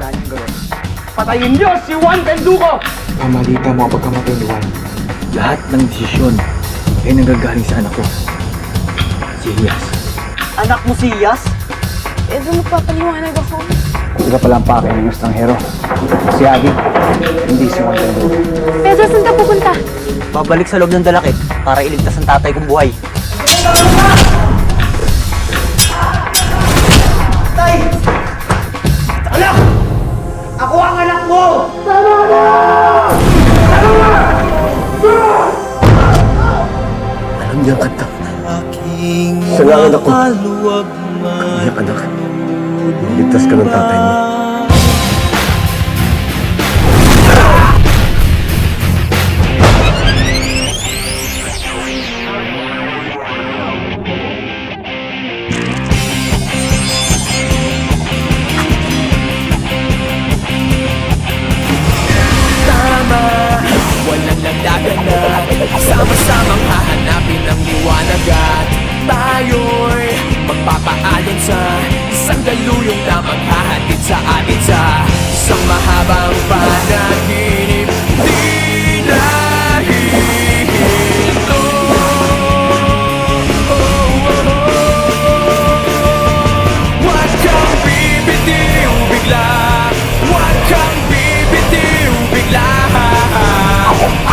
handa niyong gawin. Patayin niyo si Juan Penduko! Pamalita mo ang pagkamatay ni Juan. Lahat ng desisyon ay nanggagaling sa anak ko. Si Iyas. Anak mo si Iyas? Pedro, magpapaliwanag ako. Ika pala ang pakay ng estranghero. Si Abby, hindi si Juan Penduko. Pedro, saan ka pupunta? Babalik sa loob ng dalakit para iligtas ang tatay kong buhay. Tay! Anak! Ako ang anak mo! Alam niya ang kanta. Salamat ako. Kamiyak anak. Iligtas ka ng tatay mo. Walang lagdagan na sama-samang hahanapin ang liwanag at tayo'y magpapaalon sa isang daluyong na maghahatid sa atin sa isang mahabang panaginip. Di nahihinto. Huwag kang bibitiw bigla. Huwag kang bibitiw bigla.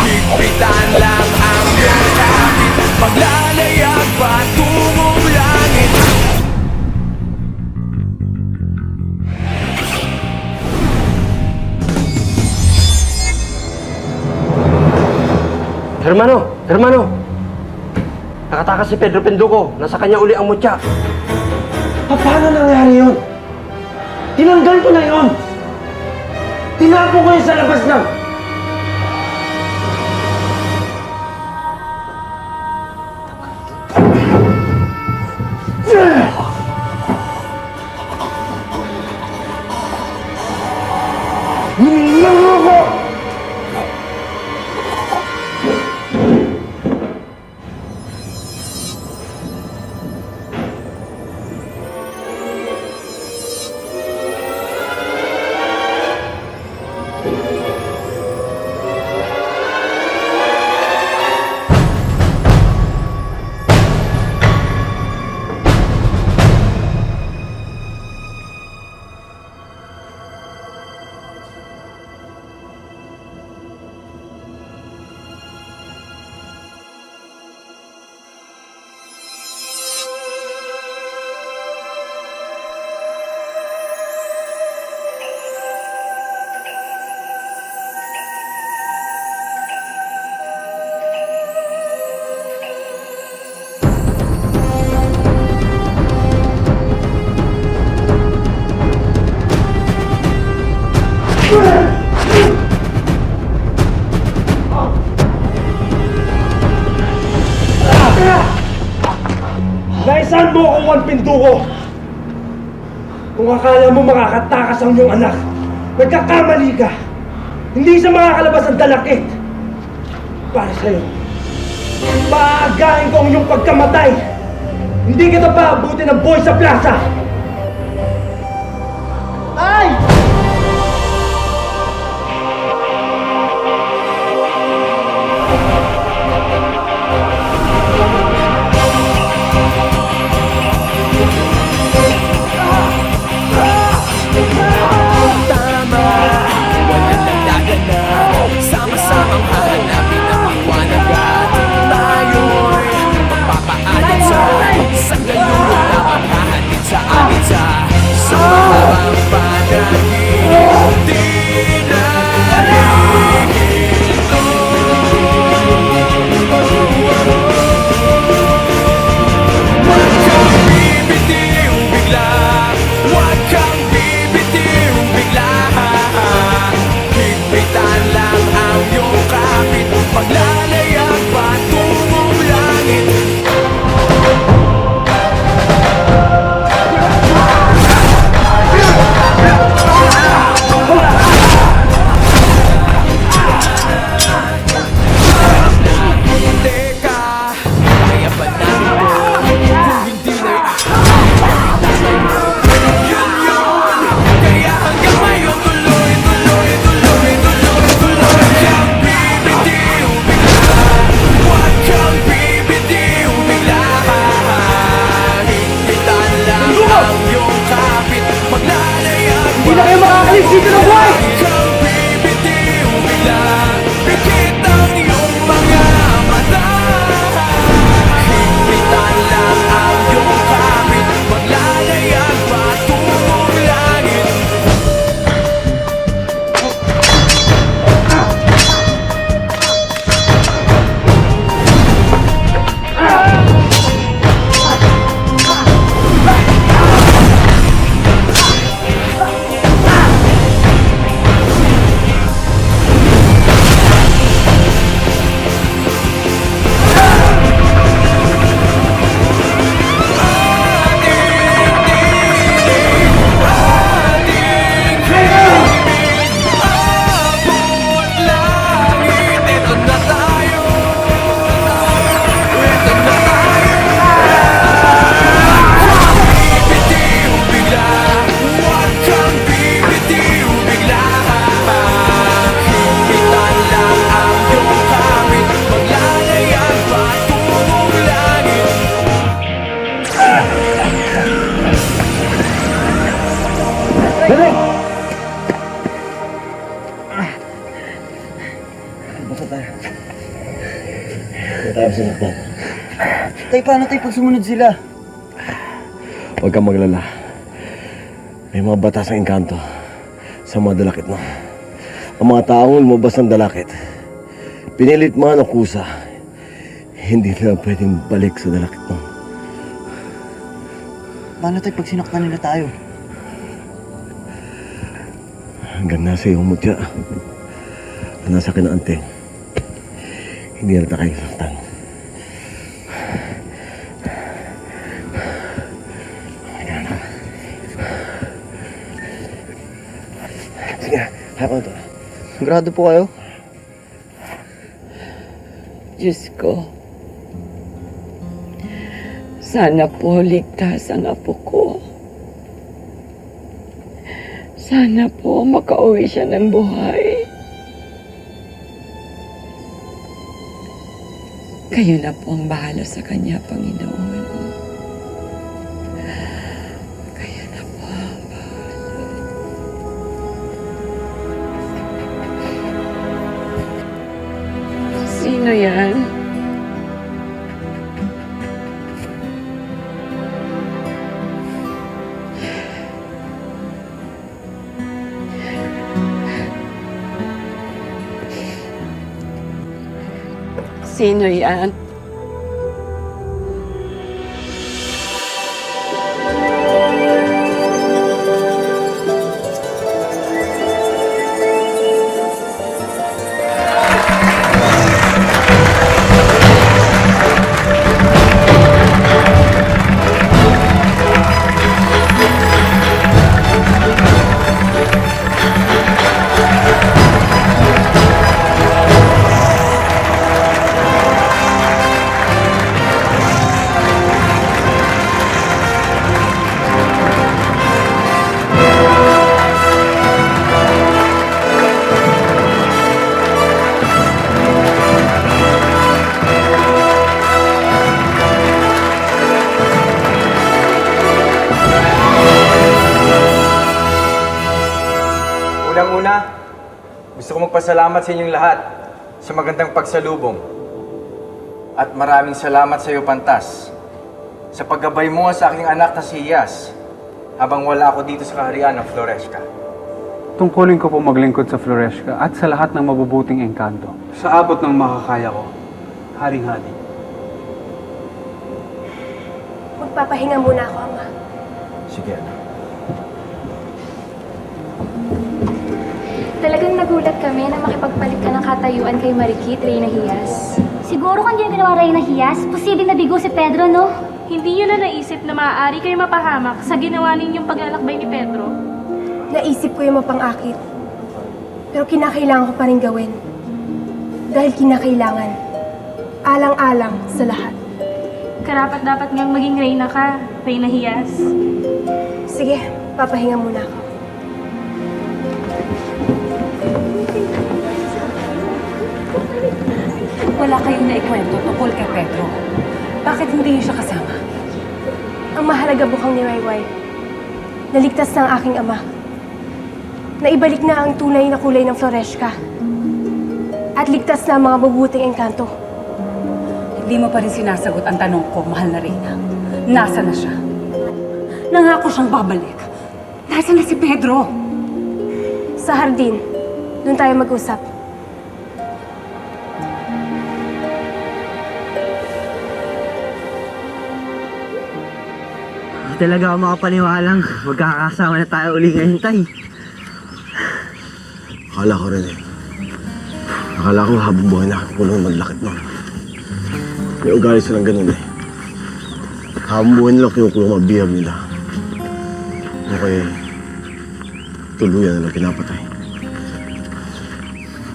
Higpitan lang ang iyong kapit. Maglalayag patungong langit. Hermano! Nakatakas si Pedro Penduko. Nasa kanya uli ang mutya. Paano nangyari yun? Tinanggal ko na yun! Tinapo ko yun sa labas ng... Naisahan mo akong Juan Penduko! Kung akala mo makakatakas ang iyong anak, nagkakamali ka! Hindi siya makakalabas ang dalakit! Para sa'yo, paagahin ko ang iyong pagkamatay! Hindi kita paabutin ng boy sa plaza! Ay! Walang lagdagan na sama-samang hahanapin ang liwanag at tayo'y magpapaalon sa isang daluyong na maghahatid sa atin sa isang mahabang panaginip. Hindi na kayo makakalis dito ng buhay! Kang bibitiw bigla, pikit ang iyong mga mata. Higpitan lang ang iyong kamit, maglalagyan patungong langit. Abot langit, ito na tayo. Ito na tayo. Bibitiw bigla, huwag kang bibitiw bigla. Higpitan lang ang iyong kamit, maglalagyan patungong langit. Hindi tayo sinaktan. Tay, paano tayo pag sumunod sila? Huwag kang maglala. May mga batas ng engkanto sa mga dalakit mo. Ang mga taong lumabas ng dalakit, pinilit man o kusa, hindi na pwedeng balik sa dalakit mo. Paano tayo pag sinaktan nila tayo? Hanggang nasa iyong mutya, nasa kinaanting, hindi na kayo saktan. Sige, hapon to. Sigurado po kayo? Diyos ko, sana po ligtas ang apo ko. Sana po makauwi siya ng buhay. Kayo na po ang bahala sa kanya, Panginoon. Kayo na po ang bahala. Sino yan? Sino yan? Unang-una, gusto ko magpasalamat sa inyong lahat sa magandang pagsalubong. At maraming salamat sa iyo, Pantas, sa paggabay mo sa aking anak na si Iyas habang wala ako dito sa kaharian ng Floresca. Tungkulin ko po maglingkod sa Floresca at sa lahat ng mabubuting engkanto. Sa abot ng makakaya ko, haring-hari. Magpapahinga muna ako, Ama. Sige, anak. Talagang nagulat kami na makipagpalit ka ng katayuan kay Marikit, Reyna Hiyas. Siguro kung di yung ginawa Reyna Hiyas, posibleng nabigo si Pedro, no? Hindi nyo na naisip na maaari kayo mapahamak sa ginawa ninyong paglalakbay ni Pedro? Naisip ko yung mapang-akit. Pero kinakailangan ko pa rin gawin. Dahil kinakailangan. Alang-alang sa lahat. Karapat dapat ngang maging Reyna ka, Reyna Hiyas. Sige, papahinga muna ako. Wala kayong naikwento tungkol kay Pedro. Bakit hindi niyo siya kasama? Ang mahalaga bukang ni Wayway. Naligtas ng aking ama. na ibalik na ang tunay na kulay ng Floreshka at ligtas na ang mga mabubuting engkanto. Hindi mo pa rin sinasagot ang tanong ko, mahal na Reyna. Nasaan na siya? Nangako siyang babalik. Nasaan na si Pedro? Sa hardin, doon tayo mag-usap. Hindi talaga ako makapaniwalang magkakasama na tayo uli ngayon, Tay. Akala ko rin eh. Akala ko habang buhay na kulong maglakit mo. May ugali silang ganun eh. Habang buhay nila kinukulong mga bihag nila. Okay, tuluyan na lang pinapatay.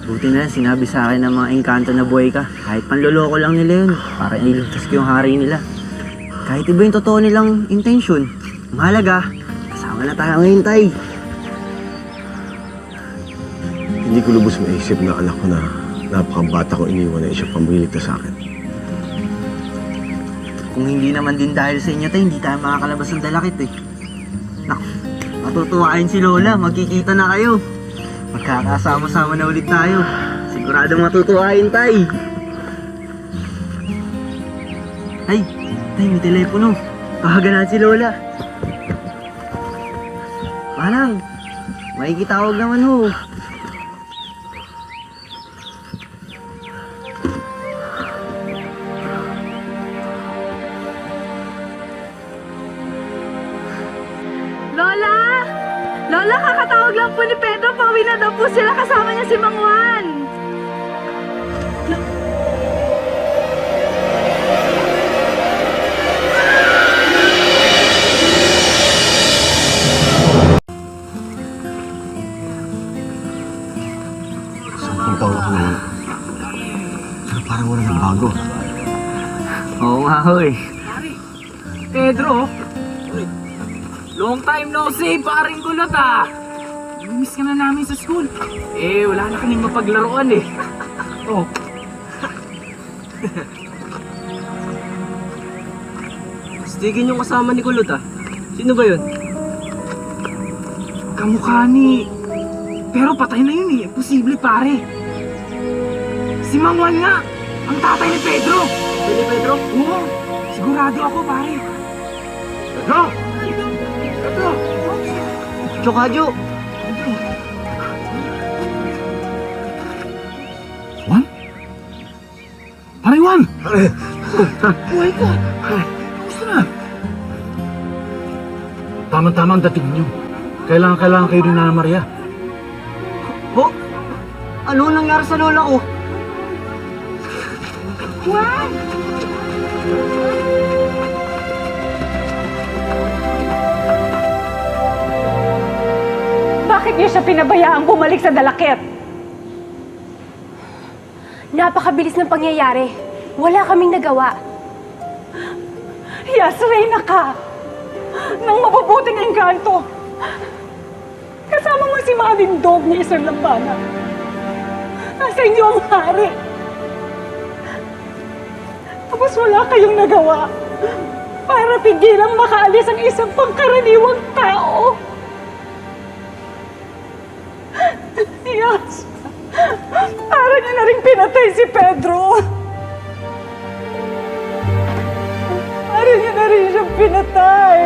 Buti na lang sinabi sa akin ng mga engkanto na buhay ka. Kahit panloloko lang nila yun, para iligtas ko yung hari nila. Kahit iba yung totoo nilang intensyon, mahalaga, kasama na tayo ngayon, Tay. Hindi ko lubos maisip na anak ko na napakabata ko iniwan na siya pamililigtas sa akin. Kung hindi naman din dahil sa inyo, Tay, hindi tayo makakalabas ng dalakit eh. Naku, matutuwain si Lola, magkikita na kayo. Magkakasama-sama na ulit tayo. Siguradong matutuwain, Tay. Tay, may telepono. Tawagan natin si Lola. Manang, makikitawag naman ho. Lola! Lola, kakatawag lang po ni Pedro. Pauwi na daw po sila. Kasama niya si Mang Juan. Sampung taon ako ngayon. Pero parang wala nagbago. Oo nga ho eh. Pedro, long time no see, paring kulot ah. Miss ka na namin sa school. Eh, wala na kaming mapaglaruan eh. Oh. Stigin yung kasama ni Kulot ah. Sino ba yun? Kamukha ni... Pero patay na yun eh. Posible pare. Si Mang Juan nga. Ang tatay ni Pedro. Ni Pedro? Oo. Sigurado ako pare. Pedro! Pedro! Chokadyo! Juan? Pare Juan! Buhay ko! Gusto na? Tama-tama ang dating niyo. Kailangan kayo rin na Maria. Ho? Ano nangyari sa lola ko? Juan! Bakit niyo siya pinabayaang bumalik sa dalakit? Napakabilis ng pangyayari. Wala kaming nagawa. Yes, Reyna ka! Nang mabubuting engkanto! Kasama mo si Mading Dog ni Isang Lambana. Nasa inyo ang hari. Tapos wala kayong nagawa para pigilang makaalis ang isang pangkaraniwang tao. Yes! Para niya na rin pinatay si Pedro. Para niya na rin siyang pinatay.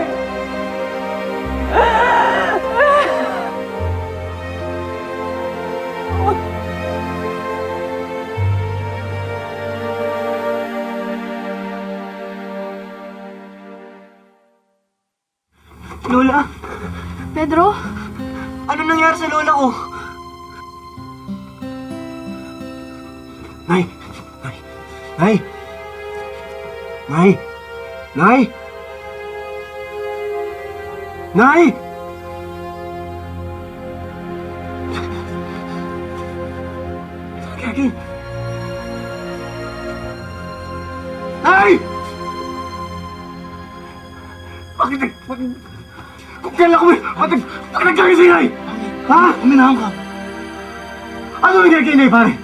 Lola? Pedro? Ano nangyari sa lola ko? Nay! Nay! Nay! Nay! Nay! Gagi! Nay! Bakit? Kung kailan ko bakit nagkakit si Nay? Ha? Uminahon ka. Ano nangyari kay Nay, pare?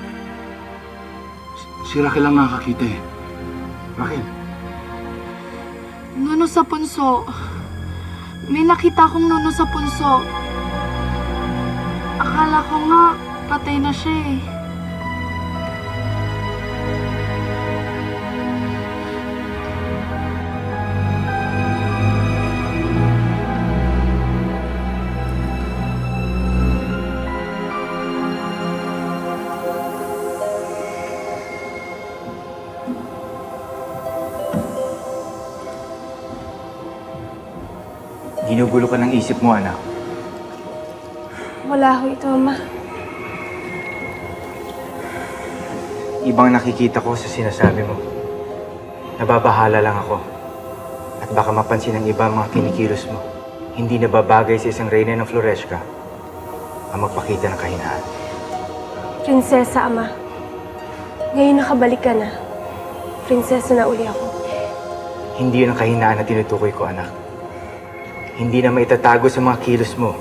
Si Raquel lang nakakita eh. Raquel? Nuno sa punso. May nakita akong nuno sa punso. Akala ko nga, patay na siya eh. Ginugulo ka ng isip mo, anak. Wala ho ito, Ama. Ibang nakikita ko sa sinasabi mo. Nababahala lang ako. At baka mapansin ng iba ang mga kinikilos mo. Hindi nababagay sa isang reyna ng Floresca ang magpakita ng kahinaan. Prinsesa, Ama. Ngayon nakabalik ka na. Prinsesa na uli ako. Hindi yun ang kahinaan na tinutukoy ko, anak. Hindi na maitatago sa mga kilos mo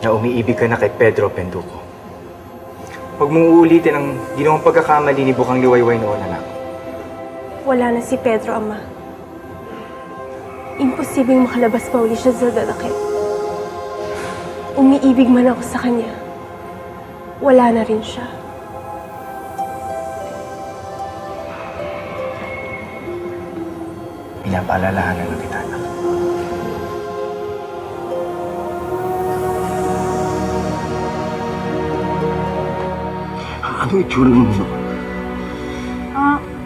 na umiibig ka na kay Pedro Penduko. Huwag mong uulitin ang ginawang pagkakamali ni Bukang Liwayway noon, anak. Wala na si Pedro, Ama. Imposibleng makalabas pa uli siya sa dalakit. Umiibig man ako sa kanya, wala na rin siya. Pinapaalalahanan na kita, anak. Ano itsura ng mundo?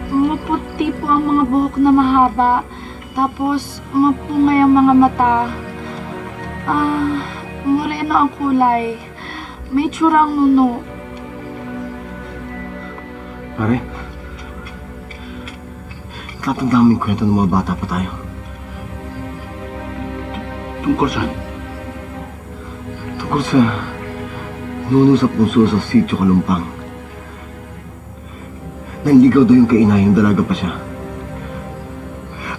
Maputi po ang mga buhok na mahaba. Tapos, mapungay ang mga mata. Moreno ang kulay. May tsurang nuno. Pare, tatandaan mo yung kwento ng mga bata pa tayo. Tungkol saan? Tungkol sa nuno sa punso sa sitio Kalumpang. Nanligaw daw yung kainay, yung dalaga pa siya.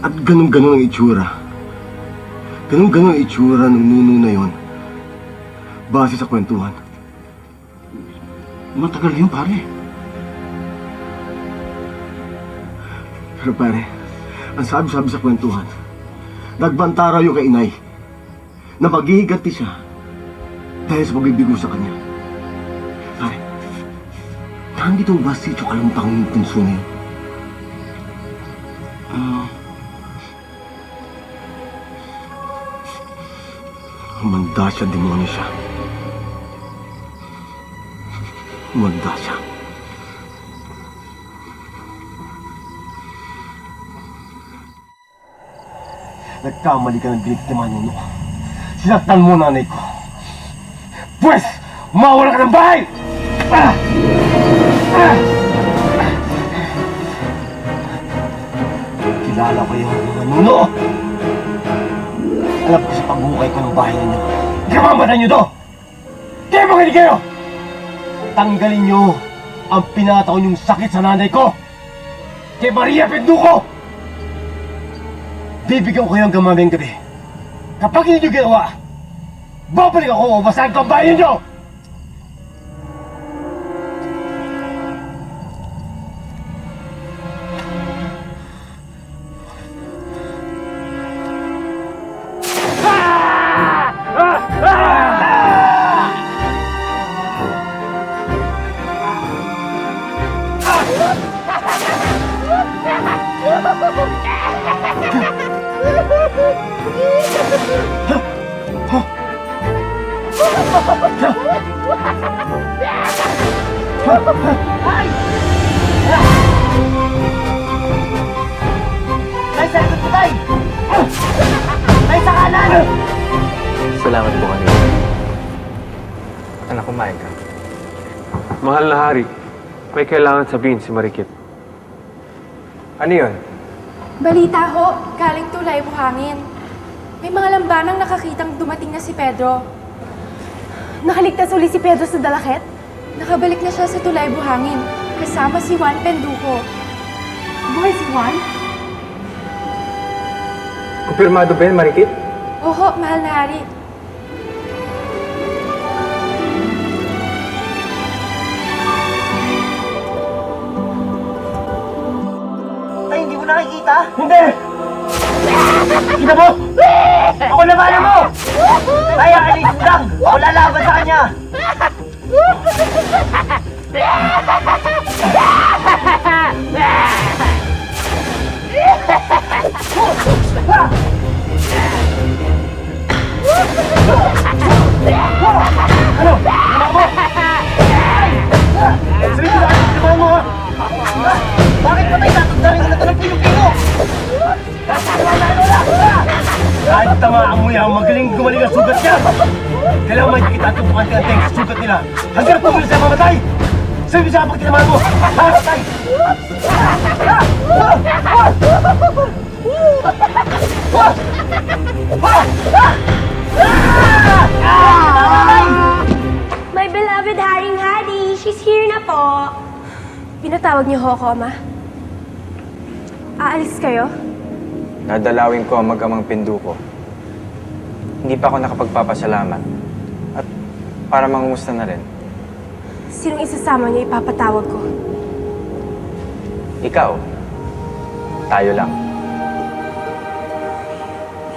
At ganun-ganun ang itsura. Ganun-ganun ang itsura ng nuno na yon. Base sa kwentuhan. Matagal yun, pare. Pero pare, ang sabi-sabi sa kwentuhan, nagbanta raw yung kainay na maghihiganti siya dahil sa pagbibigo sa kanya. Pare, nandito ba si Kalumpang yung punso na yun? Humanda siya, demonyo siya. Humanda siya. Nagkamali ka ng biktima, Nuno. Sinaktan mo nanay ko. Pwes, mawala ka ng bahay! Kilala ko yung mga Nuno. Alam ko sa paghukay ko ng bahay ninyo. Kamamatan nyo to! Kaya makinig kayo! Tanggalin nyo ang pinataw niyong sakit sa nanay ko! Kay Maria Penduko! Bibigyan ko kayo hanggang mamayang gabi. Kapag hindi nyo ginawa, babalik ako o basahin ko ang bahay ninyo! Salamat po kanina. Anak, kumain ka. Mahal na hari, may kailangan sabihin si Marikit. Ano yun? Balita ho, galing tulay buhangin. May mga lambanang nakakitang dumating na si Pedro. Nakaligtas uli si Pedro sa dalakit? Nakabalik na siya sa tulay buhangin, kasama si Juan Penduko. Buhay si Juan? Kumpirmado ba yan, Marikit? Oho, mahal na hari. Tay, hindi mo nakikita? Hindi! Kita mo? Ako na mo! Kaya alis lang! Ako lalaban sa kanya! Ano? Ano mo? Sige, sige mo! Bakit pa tayo tatagdarin na ito ng piyo-piyo? Kahit tamaan mo yan, magaling gumaling ang sugat niya! Kailangan may kita at tupukan-tinganteng sa sugat nila hanggang tumuli siya mamatay! Sabi siya pag tinamaan mo, mamatay! My beloved Haring Hari, she's here na po. Pinatawag niyo ho ako, Ama. Aalis kayo? Dadalawin ko ang mag-amang Pinduko. Hindi pa ako nakapagpapasalamat. At para mangumusta na rin. Sinong isasama niyo ipapatawag ko? Ikaw. Tayo lang.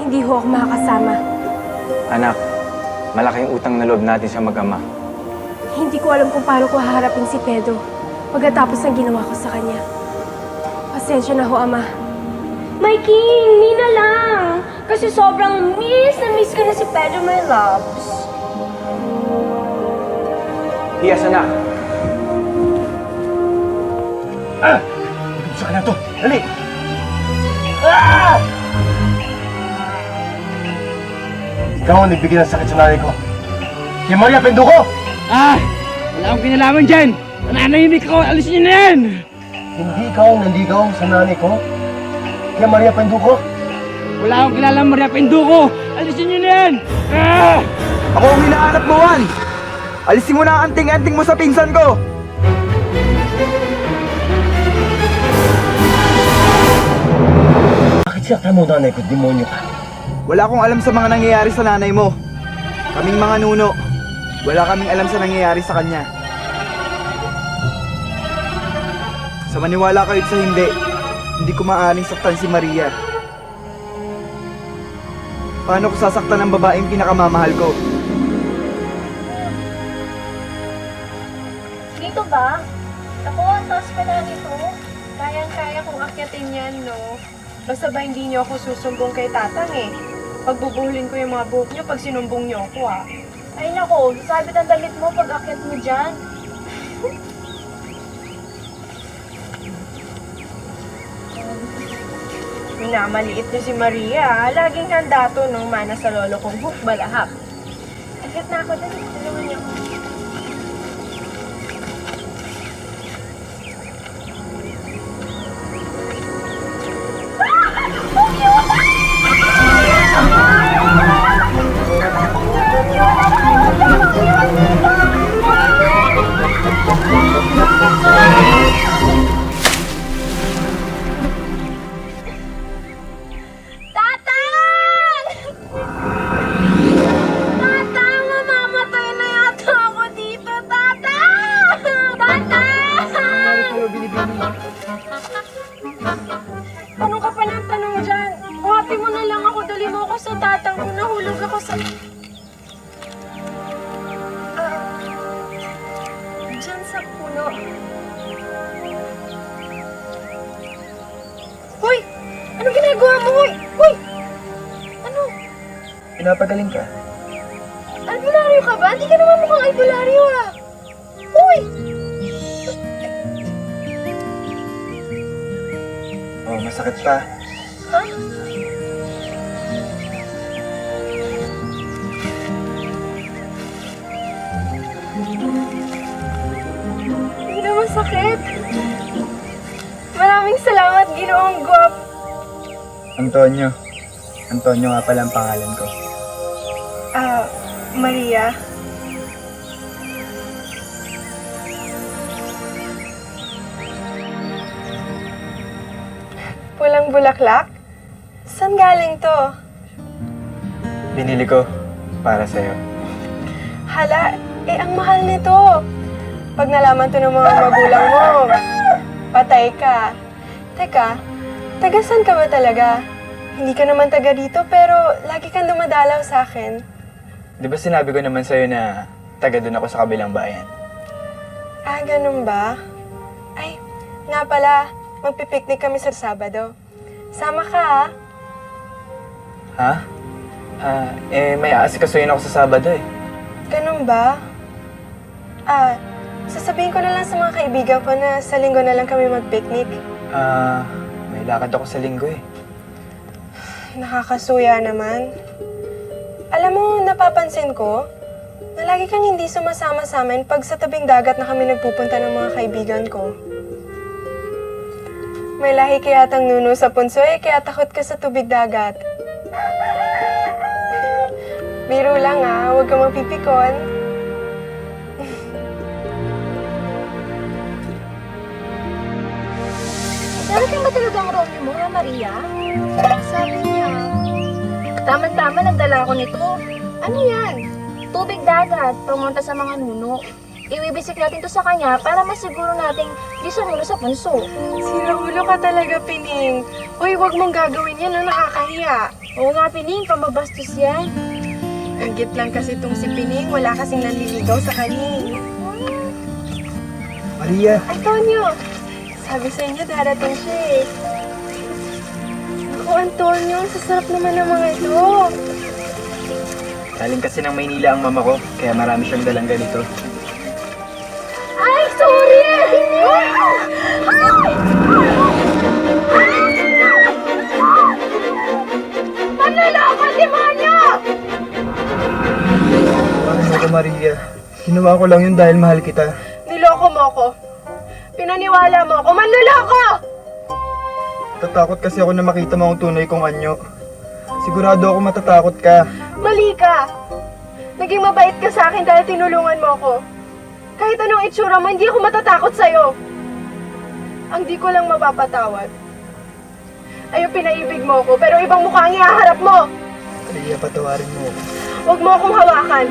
Hindi ho ako makakasama. Anak, malaking utang na loob natin sa mag-ama. Hindi ko alam kung paano ko haharapin si Pedro pagkatapos ng ginawa ko sa kanya. Pasensya na ho, Ama. My king, Nina lang. Kasi sobrang miss ko na si Pedro, my loves. Hiyas, anak. Sa kanya to! Dali! Ah! Ikaw ang nagbigay ng sakit sa nanay ko. Si Maria Pinduko! Wala akong kinalaman dyan! Nananahimik ako! Alisin niyo na yan! Hindi ikaw ang nanligaw sa nanay ko. Kaya Maria Pinduko? Wala akong kilala Maria Pinduko! Alisin niyo na yan! Ako ang hinahanap mo, Juan! Alisin mo na ang anting-anting mo sa pinsan ko! Bakit siya mo nanay ko? Demonyo ka. Wala akong alam sa mga nangyayari sa nanay mo. Kaming mga nuno, wala kaming alam sa nangyayari sa kanya. Sa maniwala kayo sa hindi ko maaaring saktan si Maria. Paano ko sasaktan ang babaeng pinakamamahal ko? Dito ba? Ako, ang taas pa na nito. Kayang-kaya kong akyatin yan, no? Basta ba hindi niyo ako susumbong kay Tatang eh. Pagbubuhulin ko yung mga buhok niyo pag sinumbong niyo ako ah. Ay nako, sasabit ang damit mo pag akyat mo dyan. Minamaliit niyo si Maria. Laging handa to nung mana sa lolo kong balahap. Akyat na ako dali. Tulungan niyo ako. Tanong ka pa ng tanong dyan. Buhapi mo na lang ako. Dali mo ako sa tatang ko. Nahulog ako sa... dyan sa puno. Hoy! Anong ginagawa mo, hoy? Hoy! Ano? Pinapagaling ka. Albularyo ka ba? Hindi ka naman mukhang albularyo ah. Hoy! Oh, masakit pa. Ha? Hindi na masakit. Maraming salamat, Ginoong Guap. Antonio. Antonio nga pala ang pangalan ko. Maria. Pulang bulaklak? Saan galing to? Binili ko para sa'yo. Hala, ang mahal nito. Pag nalaman to ng mga magulang mo, patay ka. Teka, taga saan ka ba talaga? Hindi ka naman taga dito, pero lagi kang dumadalaw sa akin. Di ba sinabi ko naman sa'yo na taga doon ako sa kabilang bayan? Ah, ganun ba? Ay, nga pala, magpipiknik kami sa Sabado. Sama ka, Ha? May aasikasuhin ako sa Sabado eh. Ganun ba? Ah, sasabihin ko na lang sa mga kaibigan ko na sa linggo na lang kami magpiknik. May lakad ako sa linggo eh. Nakakasuya naman. Alam mo, napapansin ko, na lagi kang hindi sumasama sa amin pag sa tabing dagat na kami nagpupunta ng mga kaibigan ko. May lahi kaya tang nuno sa punso eh, kaya takot ka sa tubig dagat. Biro lang ah, huwag kang mapipikon. Darating ba talaga ang Romeo mo, ha, Maria? Sabi niya. Tama-tama, nagdala ako nito. Ano yan? Tubig dagat, pumunta sa mga nuno. Iwibisik natin to sa kanya para masiguro nating di sa nuno sa punso. Siraulo ka talaga, Pining. Uy, huwag mong gagawin yan, na nakakahiya. Oo nga, Pining, pamabastos yan. Anggit lang kasi itong si Pining, wala kasing nanliligaw sa kanya. Maria! Ay, Tonyo! Sabi sa inyo, darating siya eh. Ako, Antonio, sasarap naman ng mga ito. Galing kasi ng Maynila ang mama ko, kaya marami siyang dalang ganito. Ay, sorry! Manlaloko, demonyo! Ano ko, Maria? Ginawa ko lang yun dahil mahal kita. Niloko mo ako. Pinaniwala mo ako. Manluloko! Tatakot kasi ako na makita mo ang tunay kong anyo. Sigurado ako matatakot ka. Mali ka. Naging mabait ka sa akin dahil tinulungan mo ako. Kahit anong itsura mo, hindi ako matatakot sa'yo. Ang di ko lang mapapatawad ay yung pinaibig mo ako, pero ibang mukha ang ihaharap mo. Maria, patawarin mo ako. Huwag mo akong hawakan.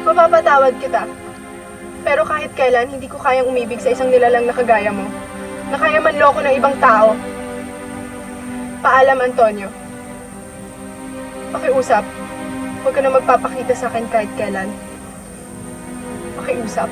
Mapapatawad kita. Pero kahit kailan, hindi ko kayang umibig sa isang nilalang na kagaya mo. Na kaya manloko ng ibang tao. Paalam, Antonio. Pakiusap. Huwag ka na magpapakita sa akin kahit kailan. Pakiusap.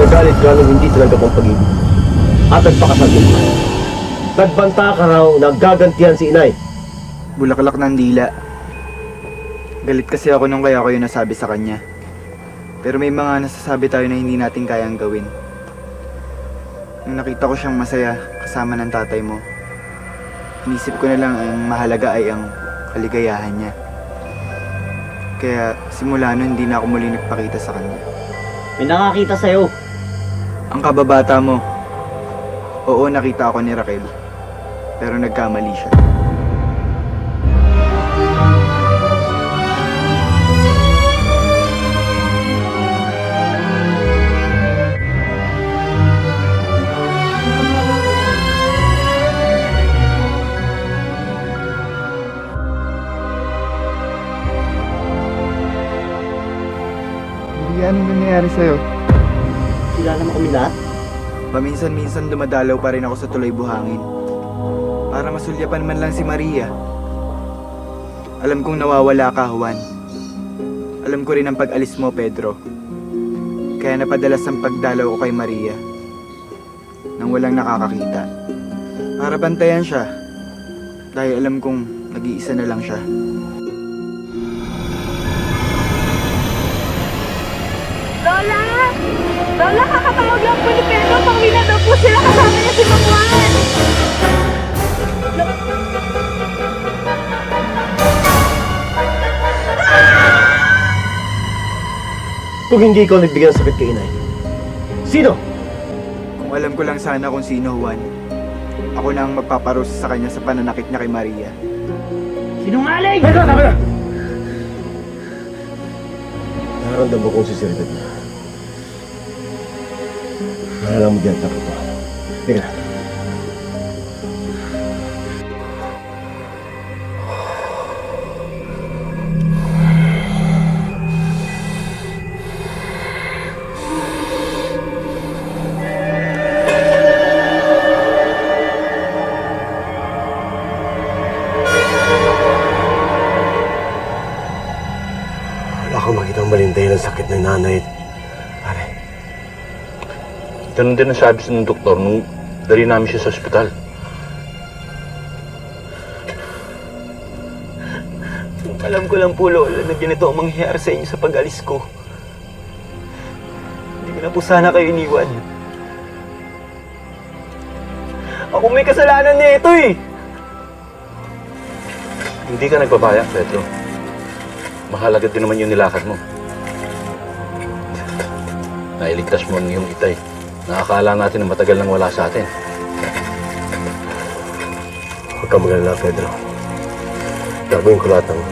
Nagalit ka nung hindi tinanggap ang pag-ibig. At nagpakasal mo. Nagbanta ka raw na gagantihan si inay. Bulaklak ng dila. Galit kasi ako nung kaya ko yun nasabi sa kanya. Pero may mga nasasabi tayo na hindi natin kayang gawin. Nung nakita ko siyang masaya kasama ng tatay mo, inisip ko na lang ang mahalaga ay ang kaligayahan niya. Kaya simula nun hindi na ako muli nagpakita sa kanya. May nakakita sa'yo. Ang kababata mo, oo nakita ako ni Raquel, pero nagkamali siya. Anong nangyayari sa'yo? Kilala mo kami lahat? Paminsan-minsan dumadalaw pa rin ako sa tulay buhangin. Para masulyapan man lang si Maria. Alam kong nawawala ka, Juan. Alam ko rin ang pag-alis mo, Pedro. Kaya napadalas ang pagdalaw ko kay Maria. Nang walang nakakakita. Para bantayan siya. Dahil alam kong nag-iisa na lang siya. Lola! Lola, kakatawag lang po ni Pedro. Pauwi na daw po sila kasama niya si Mang Juan. kung hindi ikaw nagbigay ng sakit kay inay? Sino? Kung alam ko lang sana kung sino, Juan, ako na ang magpaparusa sa kanya sa pananakit niya kay Maria. Sinungaling! Nararamdaman kong sinseridad na. Naalala mo diyan takot ko. Teka na. Wala akong makitang malintay ng sakit ng nanay. Pare, Ganun din ang sabi sa ng doktor nung dali namin siya sa ospital. Alam ko lang po, Lola, na ganito ang mangyayari sa inyo sa pag-alis ko. Hindi ko na po sana kayo iniwan. Ako may kasalanan nito eh! Hindi ka nagbabaya, Pedro. Mahalaga din naman yung nilakad mo. Nailigtas mo ang iyong itay. Nakakala natin na matagal nang wala sa atin. huwag kang magalala, Pedro. Gagawin ko lahat ng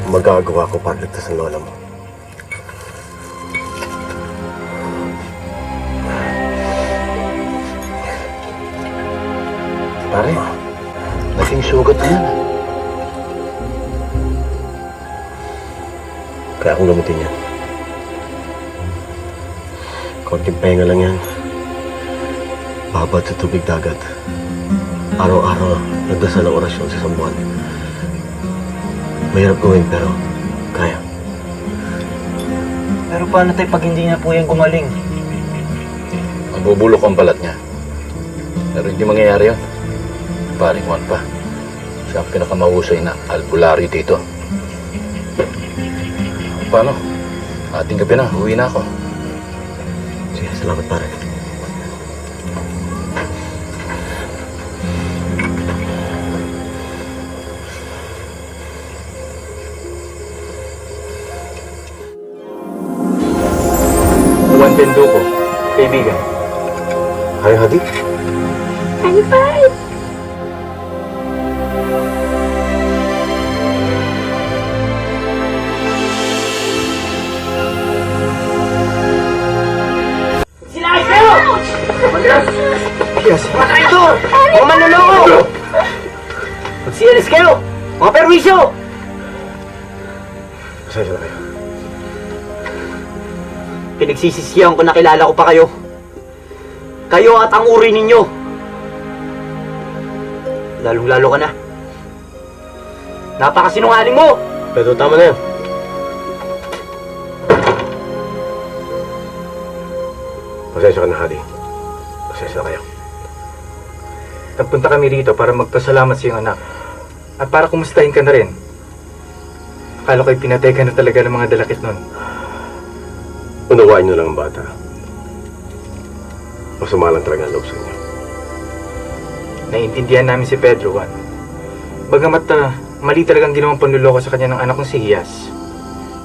magagawa ko para ligtas ang lola mo. Pare, naging sugat na yan. Kaya akong gamutin yan. Konting pahinga lang yan. Babad sa tubig dagat. Araw-araw, nagdasal ang orasyon sa isang buwan. Mahirap gawin pero kaya. Pero paano tayo pag hindi na po yan gumaling? Mabubulok ang balat niya. Pero hindi mangyayari yun. Paring Juan pa. Siya ang pinakamahusay na albularyo dito. Paano? Ating gabi na. Uwi na ako. Sige, salamat pare. Juan Benduco, kaibigan. Hi, Hadi. High five! Yes. Mga traidor! Mga manloloko! Magsialis kayo! Mga perwisyo! Pasensya na kayo. Pinagsisisihan ko na kilala ko pa kayo. Kayo at ang uri ninyo. Lalong-lalo ka na. Napakasinungaling mo! Pedro, tama na yan. Pasensya ka na, Hadi. Pasensya na kayo. Nagpunta kami rito para magpasalamat sa iyong anak. At para kumustahin ka na rin. Akala ko'y pinatay ka na talaga ng mga dalakit nun. Unawain niyo lang ang bata. Masama lang talaga ang loob sa inyo. Naiintindihan namin si Pedro, Juan. Bagamat mali talagang ginawang panluloko sa kanya ng anak kong si Hias.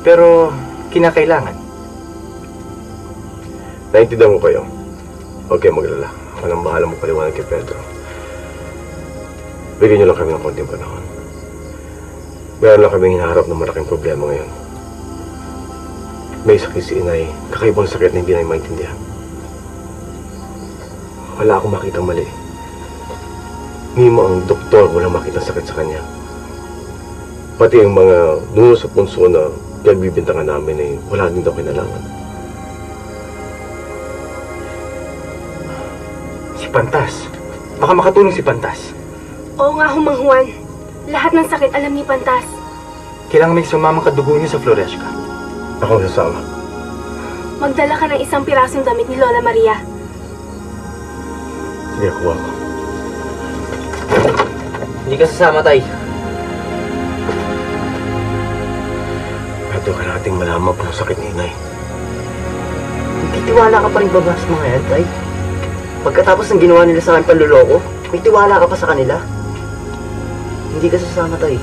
Pero kinakailangan. Naintindihan ko kayo. Huwag kayong maglala. Ako nang bahala mo paliwanag kay Pedro. Bigyan niyo lang kami ng konting panahon. Meron lang kami hinaharap ng malaking problema ngayon. May sakit si inay. Kakaibang sakit na hindi namin maintindihan. Wala akong makitang mali. Mimo ang doktor walang makitang sakit sa kanya. Pati ang mga nuno sa punso na pinagbibintangan namin ay wala din daw kinalaman. Si Pantas. Baka makatulong si Pantas. Oo nga, Mang Juan. Lahat ng sakit alam ni Pantas. Kailangan may sumamang kadugo niyo sa Floresca. Ako ang sasama. Magdala ka ng isang pirasong damit ni Lola Maria. Sige, kuha ko. Hindi ka sasama, Tay. Ito ka nating malaman po ang sakit ni inay. May tiwala ka pa rin ba ba sa mga yan, Tay? Pagkatapos ng ginawa nila sa akin panluloko, may tiwala ka pa sa kanila? Hindi ka sasama, Tay.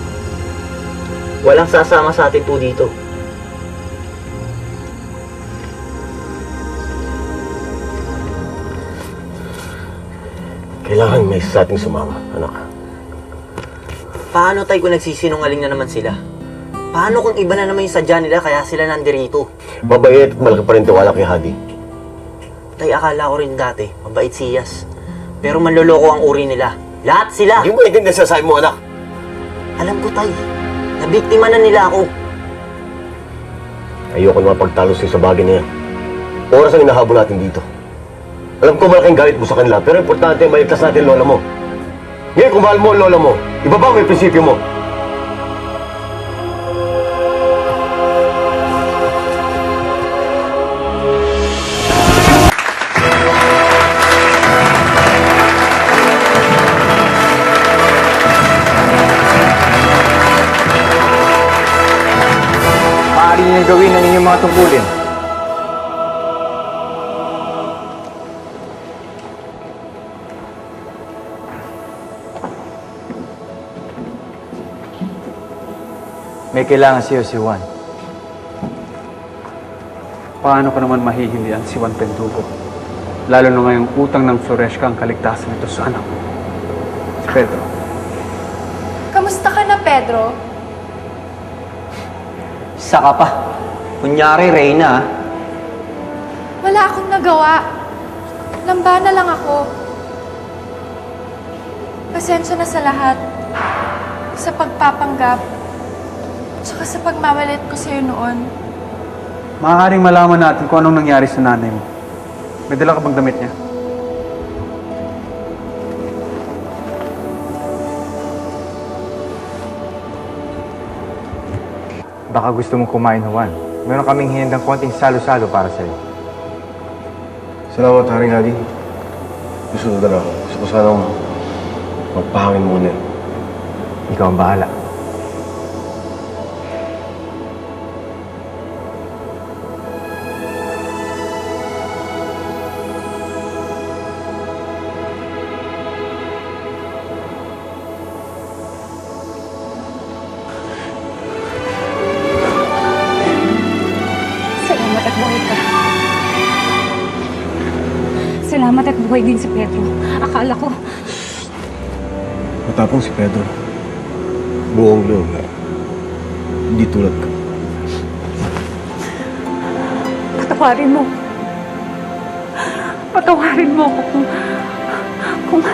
Walang sasama sa atin po dito. Kailangan may isa sa ating sumama, anak. Paano tay kung nagsisinungaling na naman sila? Paano kung iba na naman yung sadya nila kaya sila nandirito? Mabait at malaki pa rin tiwala kay Hadi. Tay, akala ko rin dati, mabait si Yas. Pero manloloko ang uri nila. Lahat sila! Hindi mo naiintindihan sa sasabi mo, anak. Alam ko, tay. Nabiktima na nila ako. Ayoko naman pagtalo sa'yo sa bagay na yan. Oras ang inahabol natin dito. Alam ko malaking galit mo sa kanila, pero importante mailigtas natin ang lola mo. Ngayon, kung mahal mo ang lola mo, ibaba mo yung prinsipyo mo. Maaari niyong gawin ang inyong mga tungkulin. May kailangan sa'yo si Juan. Paano ko naman mahihindihan si Juan Pendugo? Lalo na ngayong utang ng Floreshka ang kaligtasan nito sa anak ko. Si Pedro. Kamusta ka na, Pedro? Saka pa. Kunyari, Reyna. Wala akong nagawa. Lamba na lang ako. Pasensya na sa lahat. Sa pagpapanggap. Tsaka sa pagmamalit ko sa'yo noon. Maaaring malaman natin kung anong nangyari sa nanay mo. May dala ka bang damit niya? Baka gusto mong kumain, Juan. Meron kaming hinandang konting salo-salo para sa'yo. Salamat, Haring Hadi. Gusto na ako. Gusto ko sanang magpahangin muna. Ikaw ang bahala. Salamat at buhay ka. Salamat at buhay din si Pedro. Akala ko, Matapang si Pedro. Buong loob na. Hindi tulad ko. patawarin mo. Patawarin mo ako kung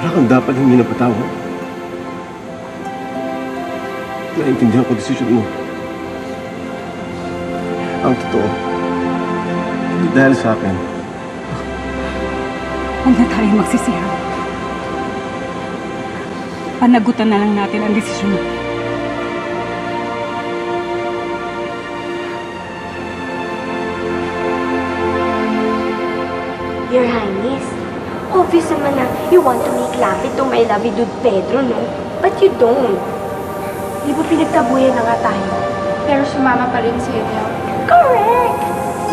Wala kang dapat hindi napatawad. Naintindihan ko desisyon mo. Ang totoo, hindi dahil sa akin. huwag na tayo magsisihan. Panagutan na lang natin ang desisyon natin. Your Highness, obvious naman na you want to make laugh to my lovey dude Pedro, no? But you don't. Di ba pinagtabuyan na nga tayo? Pero sumama pa rin sa inyo. Correct!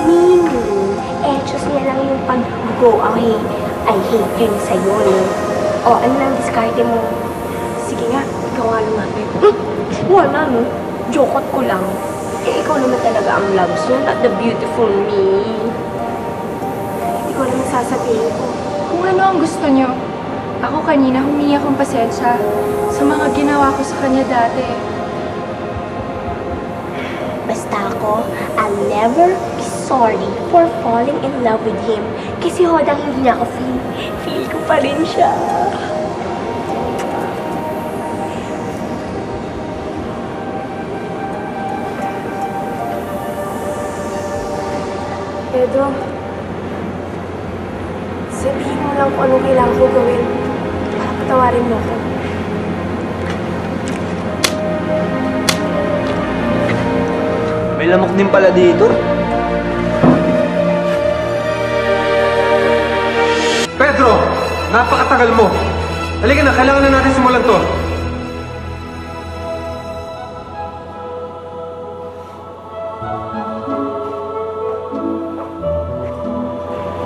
Meaning, etos niya lang yung pag-go away. I hate yun sa'yo, no? O, ano lang diskarte mo? Sige nga, gawa lang natin. Wala, no? Jokot ko lang. Eh, ikaw naman talaga ang loves mo, not the beautiful me. Hindi ko lang sasabihin ko. Kung ano ang gusto nyo. Ako kanina humingi akong pasensya sa mga ginawa ko sa kanya dati. Basta ako, I'll never be sorry for falling in love with him. Kasi hodang hindi niya ako feel. Feel ko pa rin siya. Pedro, sabihin mo lang kung anong kailangan ko gawin para patawarin mo ko. May lamok din pala dito. Pedro! Napakatagal mo! Halika na, kailangan na natin simulan to.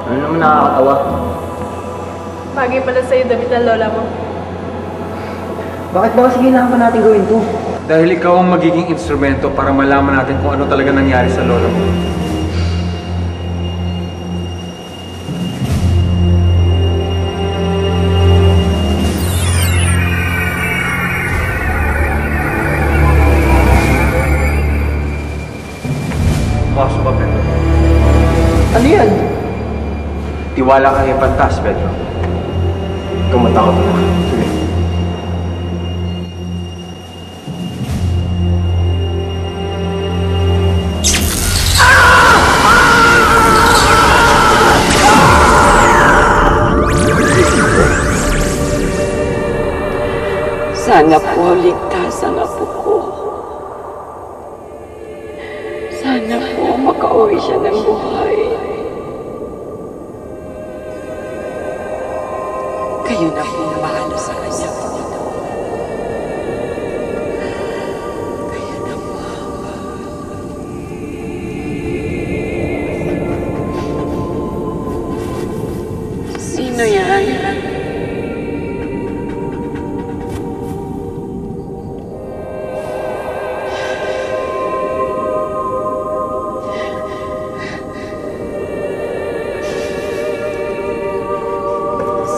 Ano naman nakakatawa? Bagay pala sa'yo damit ng lola mo. Bakit ba kasi kailangan pa natin gawin to? Dahil ikaw ang magiging instrumento para malaman natin kung ano talaga nangyari sa lolo mo. Pasok ka, Pedro. Ano yan? Tiwala ka kay Pantas, Pedro. Kumatakot na. Sige. Sana po ligtas ang apo ko. Sana po makauwi siya ng buhay. Kayo na po ang bahala sa kanya. Kayo na po. Sino yan?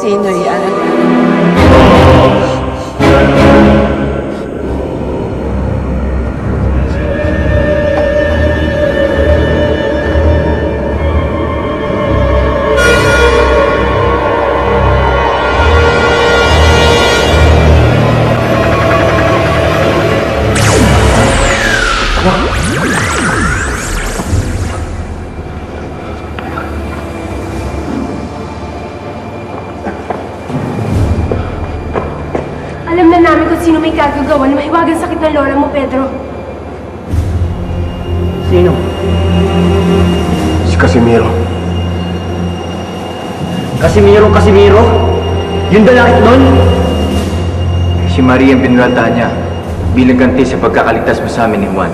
Sino yan? Alam na namin kung sino may kagagawa na mahiwagang sakit ng lola mo, Pedro. Sino? Si Casimiro. Casimiro? Yung dalakit nun? Si Maria ang pinunaltaan niya bilang ganti sa pagkakaligtas mo sa amin ni Juan.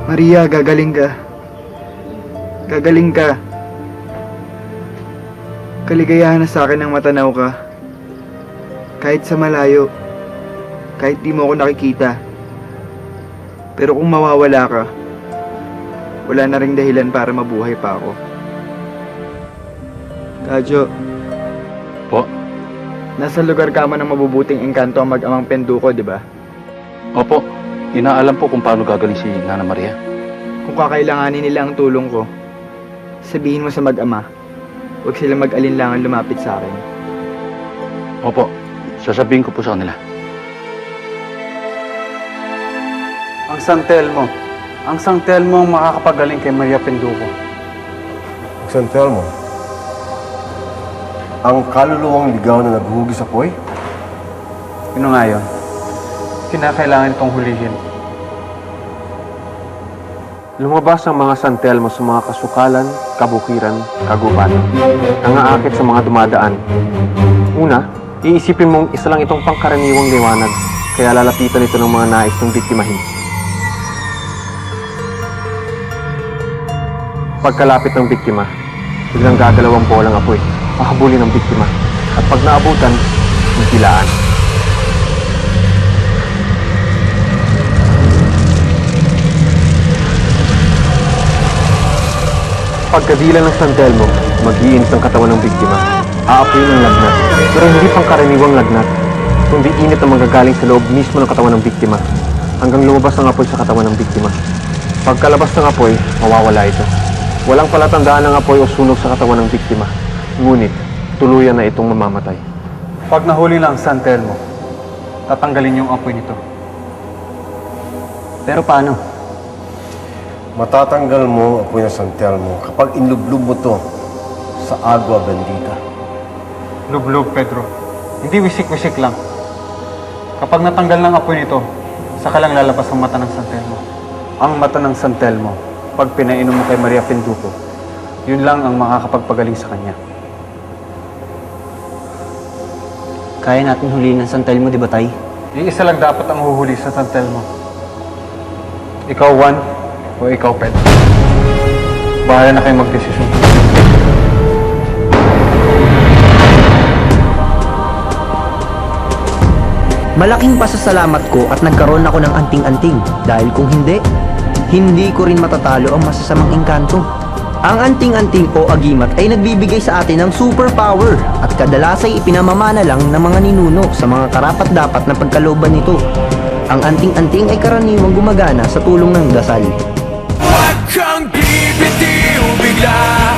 Maria, gagaling ka. Gagaling ka. Kaligayahan na sa akin ng matanaw ka. Kahit sa malayo. Kahit di mo ako nakikita. Pero kung mawawala ka, wala na ring dahilan para mabuhay pa ako. Kadyo. Po? Nasa lugar ka man ng mabubuting engkanto ang mag-amang Penduko, di ba? Opo. Inaalam po kung paano gagaling si Nana Maria. Kung kakailanganin nila ang tulong ko, sabihin mo sa mag-ama. Huwag sila mag-alinlangan lumapit sa akin. Opo. Sasabihin ko po sa kanila. Ang San Telmo ang makakapagaling kay Maria Penduko. San Telmo. Ang kaluluwang ligaw na naghuhugi sa poy? Yun nga yun. Kinakailangan itong hulihin. Lumabas ang mga San Telmo sa mga kasukalan, kabukiran, kagubatan. Nangaakit sa mga dumadaan. Una, iisipin mong isa lang itong pangkaraniwang liwanag, kaya lalapitan ito ng mga nais ng biktimahin. Pagkalapit ng biktima, biglang gagalaw ang bolang apoy, pahabulin ng biktima, at pag naabutan, magdilaan. Pagkadila ng San Telmo, mag-iinit ang katawan ng biktima. Aapoyin ang lagnat, pero hindi pangkaraniwang lagnat, kundi init na manggagaling sa loob mismo ng katawan ng biktima, hanggang lumabas ang apoy sa katawan ng biktima. Pagkalabas ng apoy, mawawala ito. Walang palatandaan ng apoy o sunog sa katawan ng biktima, ngunit tuluyan na itong mamamatay. Pag nahuli lang ang San Telmo, tatanggalin yung apoy nito. Pero paano? Matatanggal mo ang apoy ng San Telmo kapag inlublub mo to sa agua bendita. Lublob, Pedro. Hindi wisik-wisik lang. Kapag natanggal ng apoy nito, saka lang lalabas ang mata ng San Telmo. Ang mata ng San Telmo, pag pinainom mo kay Maria Penduko, yun lang ang makakapagpagaling sa kanya. Kaya natin huliin ng San Telmo, di ba, Tay? Iisa lang dapat ang huhuli sa San Telmo. Ikaw, Juan, o ikaw, Pedro. Bahala na kayo magdesisyon. Malaking pasasalamat ko at nagkaroon ako ng anting-anting dahil kung hindi ko rin matatalo ang masasamang engkanto. Ang anting-anting o agimat ay nagbibigay sa atin ng superpower at kadalas ay ipinamamana lang ng mga ninuno sa mga karapat-dapat na pagkalooban nito. Ang anting-anting ay karaniwang gumagana sa tulong ng dasal. Huwag kang bibitiw bigla.